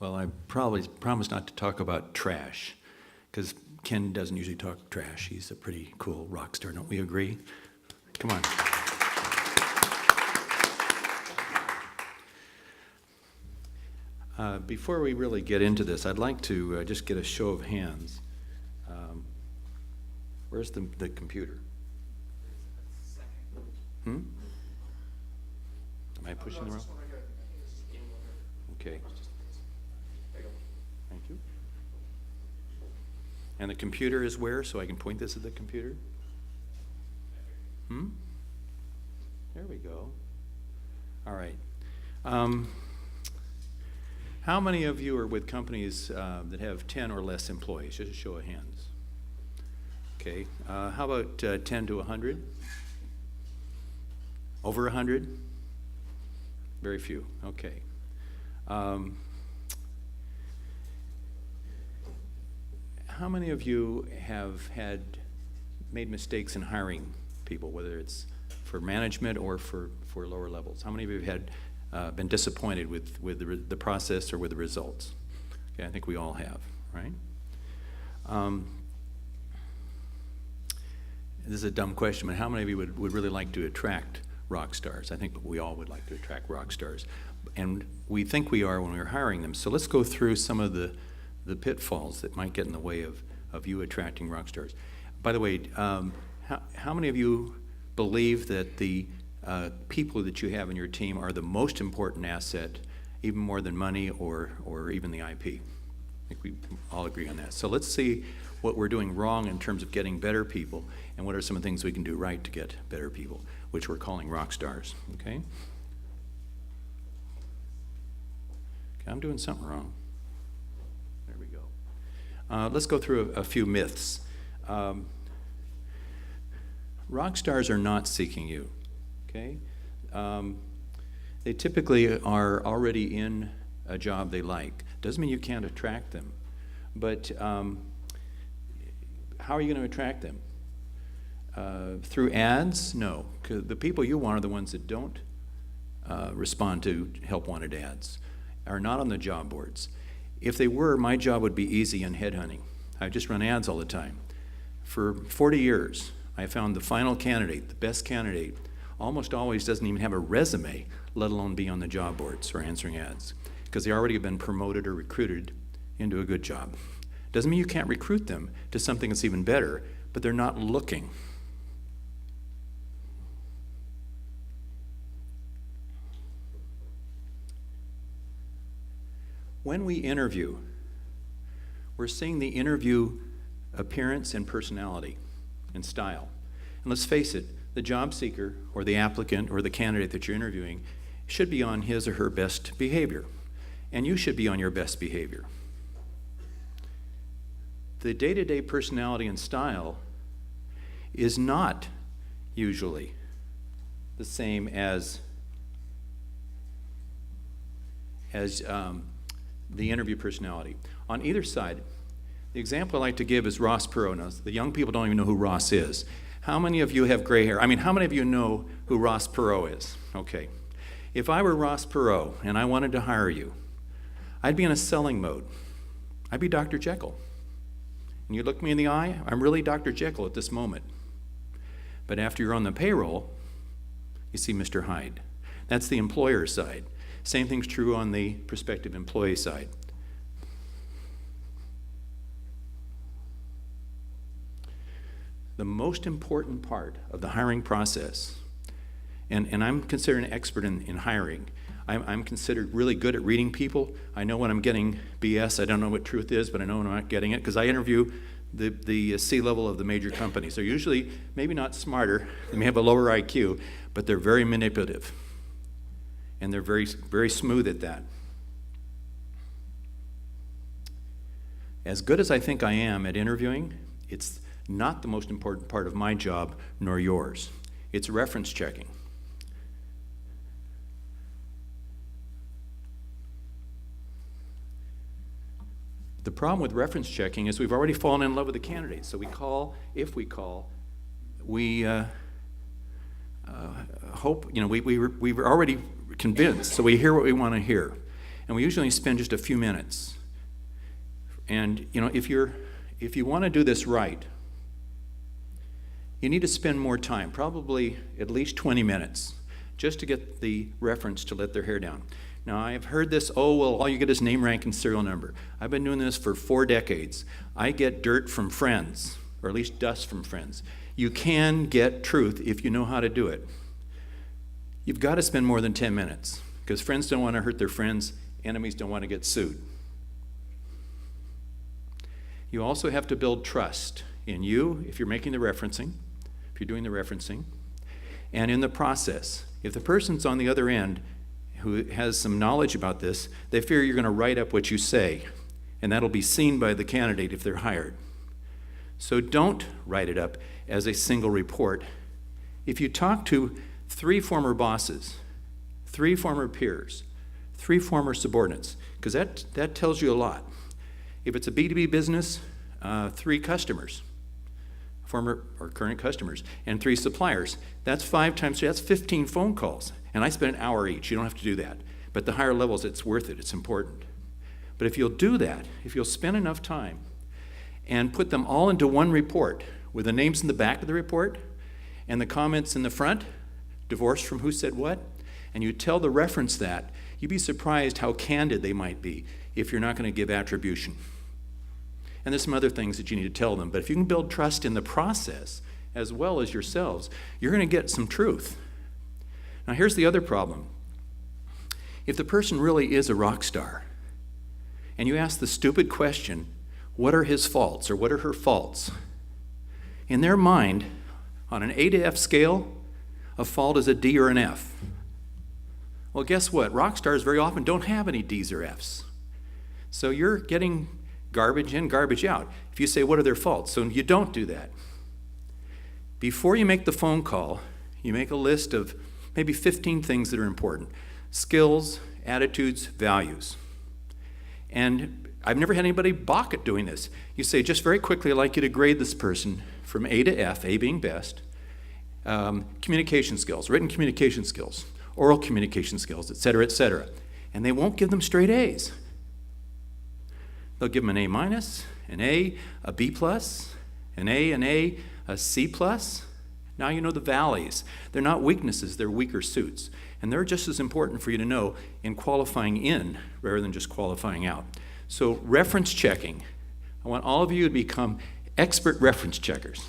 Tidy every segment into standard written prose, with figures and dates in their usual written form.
Well, I probably promised not to talk about trash, because Ken doesn't usually talk trash. He's a pretty cool rock star, don't we agree? Come on. Before we really get into this, I'd like to just get a show of hands. Where's the computer? Am I pushing the wrong? Okay. Thank you. And the computer is where, so I can point this at the computer? There we go. All right. How many of you are with companies that have 10 or less employees? Just a show of hands. Okay. How about 10 to 100? Over 100? Very few. Okay. How many of you have made mistakes in hiring people, whether it's for management or for lower levels? How many of you have been disappointed with the process or with the results? Okay, I think we all have, right? This is a dumb question, but how many of you would really like to attract rock stars? I think we all would like to attract rock stars. And we think we are when we're hiring them. So let's go through some of the pitfalls that might get in the way of you attracting rock stars. By the way, how many of you believe that the people that you have in your team are the most important asset, even more than money or even the IP? I think we all agree on that. So let's see what we're doing wrong in terms of getting better people, and what are some of the things we can do right to get better people, which we're calling rock stars, okay? Okay, I'm doing something wrong. There we go. Let's go through a few myths. Rock stars are not seeking you, okay? They typically are already in a job they like. Doesn't mean you can't attract them, but how are you going to attract them? Through ads? No. 'Cause the people you want are the ones that don't respond to help wanted ads, are not on the job boards. If they were, my job would be easy in headhunting. I just run ads all the time. For 40 years, I found the final candidate, the best candidate, almost always doesn't even have a resume, let alone be on the job boards or answering ads, because they already have been promoted or recruited into a good job. Doesn't mean you can't recruit them to something that's even better, but they're not looking. When we interview, we're seeing the interview appearance and personality and style. And let's face it, the job seeker or the applicant or the candidate that you're interviewing should be on his or her best behavior. And you should be on your best behavior. The day-to-day personality and style is not usually the same as the interview personality. On either side, the example I like to give is Ross Perot. Now, the young people don't even know who Ross is. How many of you have gray hair? I mean, how many of you know who Ross Perot is? Okay. If I were Ross Perot and I wanted to hire you, I'd be in a selling mode. I'd be Dr. Jekyll. And you look me in the eye, I'm really Dr. Jekyll at this moment. But after you're on the payroll, you see Mr. Hyde. That's the employer side. Same thing's true on the prospective employee side. The most important part of the hiring process, and I'm considered an expert in hiring. I'm considered really good at reading people. I know when I'm getting BS. I don't know what truth is, but I know when I'm not getting it, because I interview the C-level of the major companies. They're usually maybe not smarter. They may have a lower IQ, but they're very manipulative. And they're very, very smooth at that. As good as I think I am at interviewing, it's not the most important part of my job, nor yours. It's reference checking. The problem with reference checking is we've already fallen in love with the candidate. So we call, if we call, we hope, we're already convinced, so we hear what we want to hear. And we usually spend just a few minutes. And if you want to do this right, you need to spend more time, probably at least 20 minutes, just to get the reference to let their hair down. Now, I've heard this, all you get is name, rank, and serial number. I've been doing this for 4 decades. I get dirt from friends, or at least dust from friends. You can get truth if you know how to do it. You've got to spend more than 10 minutes, because friends don't want to hurt their friends, enemies don't want to get sued. You also have to build trust in you, if you're making the referencing, if you're doing the referencing, and in the process. If the person's on the other end who has some knowledge about this, they fear you're going to write up what you say, and that'll be seen by the candidate if they're hired. So don't write it up as a single report. If you talk to 3 former bosses, 3 former peers, 3 former subordinates, because that tells you a lot. If it's a B2B business, 3 customers, former or current customers, and 3 suppliers. That's 5 times 3, that's 15 phone calls. And I spend an hour each. You don't have to do that. But the higher levels, it's worth it. It's important. But if you'll do that, if you'll spend enough time and put them all into one report with the names in the back of the report and the comments in the front, divorce from who said what, and you tell the reference that, you'd be surprised how candid they might be if you're not going to give attribution. And there's some other things that you need to tell them. But if you can build trust in the process as well as yourselves, you're going to get some truth. Now, here's the other problem. If the person really is a rock star, and you ask the stupid question, what are his faults or what are her faults? In their mind, on an A to F scale, a fault is a D or an F. Well, guess what? Rock stars very often don't have any Ds or Fs. So you're getting garbage in, garbage out. If you say, what are their faults? So you don't do that. Before you make the phone call, you make a list of maybe 15 things that are important. Skills, attitudes, values. And I've never had anybody balk at doing this. You say, just very quickly, I'd like you to grade this person from A to F, A being best, communication skills, written communication skills, oral communication skills, et cetera, et cetera. And they won't give them straight A's. They'll give them an A minus, an A, a B plus, an A, a C plus. Now you know the valleys. They're not weaknesses, they're weaker suits. And they're just as important for you to know in qualifying in rather than just qualifying out. So reference checking. I want all of you to become expert reference checkers.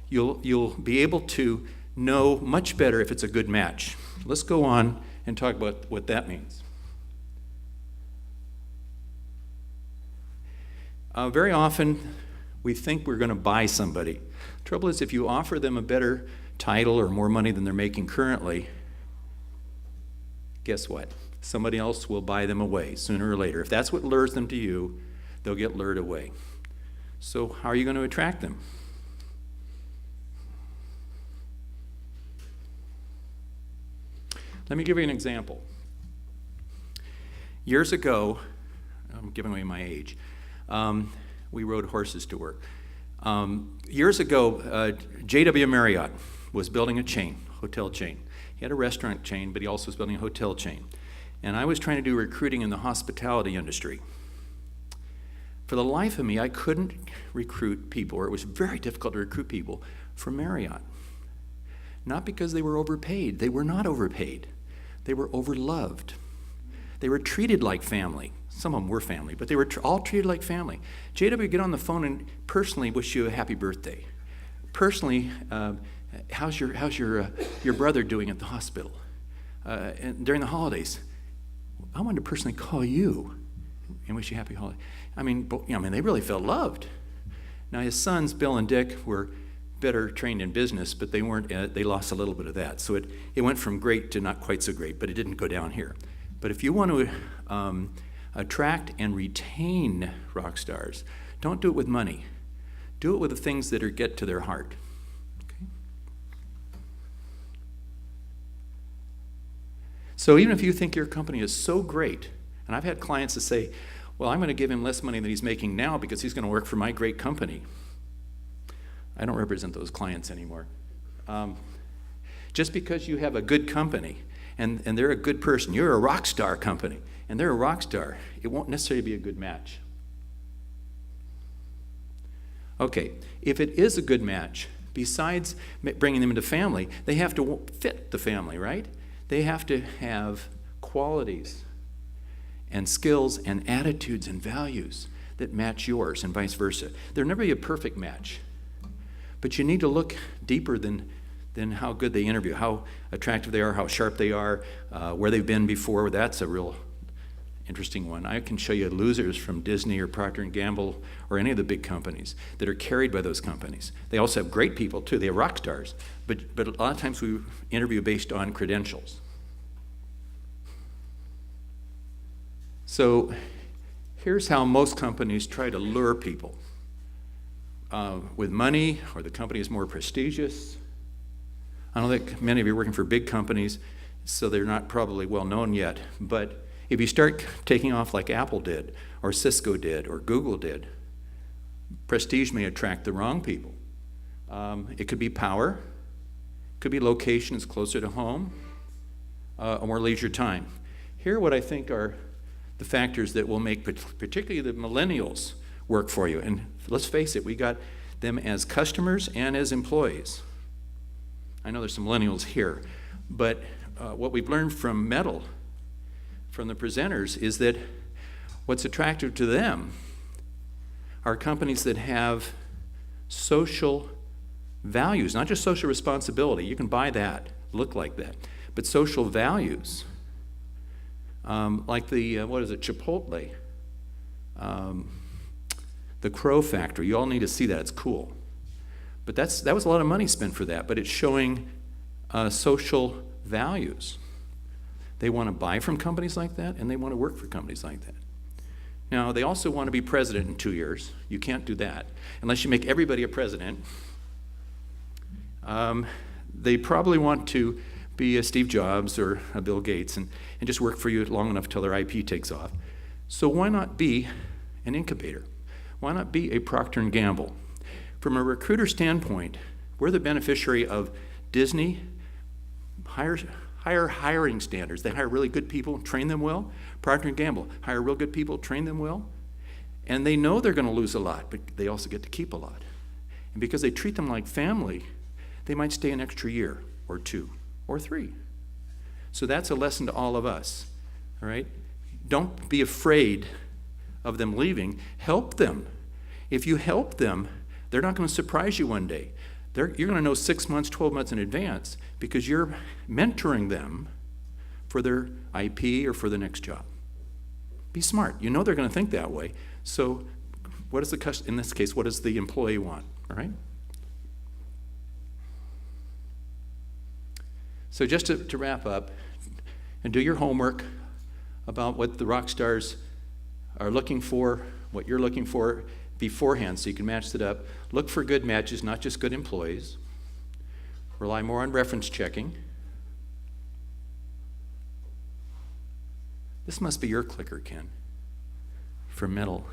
You'll be able to know much better if it's a good match. Let's go on and talk about what that means. Very often, we think we're going to buy somebody. Trouble is, if you offer them a better title or more money than they're making currently, guess what? Somebody else will buy them away sooner or later. If that's what lures them to you, they'll get lured away. So how are you going to attract them? Let me give you an example. Years ago, I'm giving away my age, we rode horses to work. Years ago, J.W. Marriott was building a chain, hotel chain. He had a restaurant chain, but he also was building a hotel chain. And I was trying to do recruiting in the hospitality industry. For the life of me, I couldn't recruit people, or it was very difficult to recruit people from Marriott. Not because they were overpaid. They were not overpaid. They were overloved. They were treated like family. Some of them were family, but they were all treated like family. JW would get on the phone and personally wish you a happy birthday. Personally, how's your brother doing at the hospital? And during the holidays, I wanted to personally call you and wish you happy holiday. I mean, they really felt loved. Now his sons, Bill and Dick, were better trained in business, but they weren't. They lost a little bit of that. So it went from great to not quite so great, but it didn't go down here. But if you want to attract and retain rock stars, don't do it with money. Do it with the things that get to their heart. Okay? So even if you think your company is so great, and I've had clients that say, well, I'm going to give him less money than he's making now because he's going to work for my great company. I don't represent those clients anymore. Just because you have a good company and they're a good person, you're a rock star company, and they're a rock star, it won't necessarily be a good match. Okay, if it is a good match, besides bringing them into family, they have to fit the family, right? They have to have qualities and skills and attitudes and values that match yours and vice versa. There'll never be a perfect match, but you need to look deeper than how good they interview, how attractive they are, how sharp they are, where they've been before. That's a real interesting one. I can show you losers from Disney or Procter & Gamble or any of the big companies that are carried by those companies. They also have great people too. They have rock stars, but a lot of times we interview based on credentials. So here's how most companies try to lure people. With money, or the company is more prestigious. I don't think many of you are working for big companies, so they're not probably well known yet. But if you start taking off like Apple did, or Cisco did, or Google did, prestige may attract the wrong people. It could be power, it could be location, it's closer to home, or more leisure time. Here are what I think are the factors that will make particularly the millennials work for you. And let's face it, we got them as customers and as employees. I know there's some millennials here, but what we've learned from Metal, from the presenters, is that what's attractive to them are companies that have social values, not just social responsibility. You can buy that, look like that, but social values, like the, Chipotle, the Crow Factory. You all need to see that, it's cool. But that was a lot of money spent for that, but it's showing social values. They want to buy from companies like that, and they want to work for companies like that. Now, they also want to be president in 2 years. You can't do that unless you make everybody a president. They probably want to be a Steve Jobs or a Bill Gates and just work for you long enough till their IP takes off. So why not be an incubator? Why not be a Procter & Gamble? From a recruiter standpoint, we're the beneficiary of Disney, higher hiring standards. They hire really good people, train them well. Procter & Gamble, hire real good people, train them well. And they know they're going to lose a lot, but they also get to keep a lot. And because they treat them like family, they might stay an extra year or 2 or 3. So that's a lesson to all of us, all right? Don't be afraid of them leaving. Help them. If you help them, they're not going to surprise you one day. You're going to know 6 months, 12 months in advance because you're mentoring them for their IP or for the next job. Be smart. You know they're going to think that way. So what is in this case, what does the employee want, all right? So just to wrap up, and do your homework about what the rock stars are looking for, what you're looking for beforehand so you can match it up. Look for good matches, not just good employees. Rely more on reference checking. This must be your clicker, Ken, for Metal.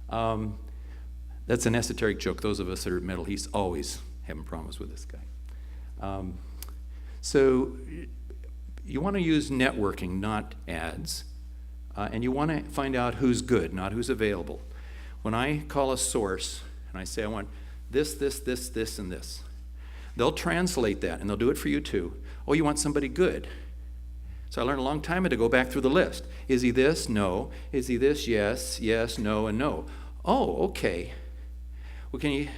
That's an esoteric joke. Those of us that are at Metal, he's always having problems with this guy. So you want to use networking, not ads. And you want to find out who's good, not who's available. When I call a source and I say I want this, and this, they'll translate that and they'll do it for you too. Oh, you want somebody good. So I learned a long time ago to go back through the list. Is he this? No. Is he this? Yes, yes, no, and no. Oh, okay. Well, can you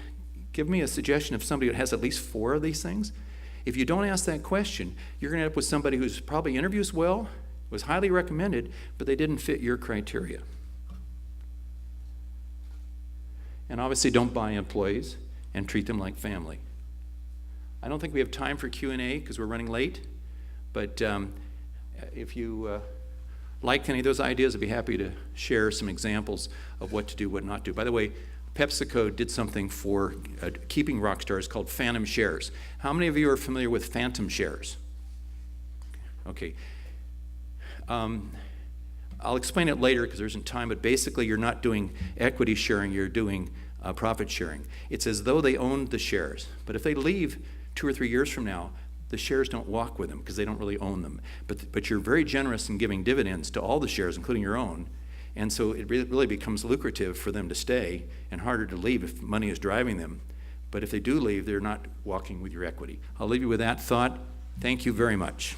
give me a suggestion of somebody that has at least 4 of these things? If you don't ask that question, you're going to end up with somebody who's probably interviews well, was highly recommended, but they didn't fit your criteria. And obviously don't buy employees and treat them like family. I don't think we have time for Q&A because we're running late, but if you like any of those ideas, I'd be happy to share some examples of what to do, what not to do. By the way, PepsiCo did something for keeping rock stars called phantom shares. How many of you are familiar with phantom shares? Okay. I'll explain it later because there isn't time, but basically you're not doing equity sharing, you're doing profit sharing. It's as though they owned the shares, but if they leave 2 or 3 years from now, the shares don't walk with them because they don't really own them. But you're very generous in giving dividends to all the shares, including your own. And so it really becomes lucrative for them to stay and harder to leave if money is driving them. But if they do leave, they're not walking with your equity. I'll leave you with that thought. Thank you very much.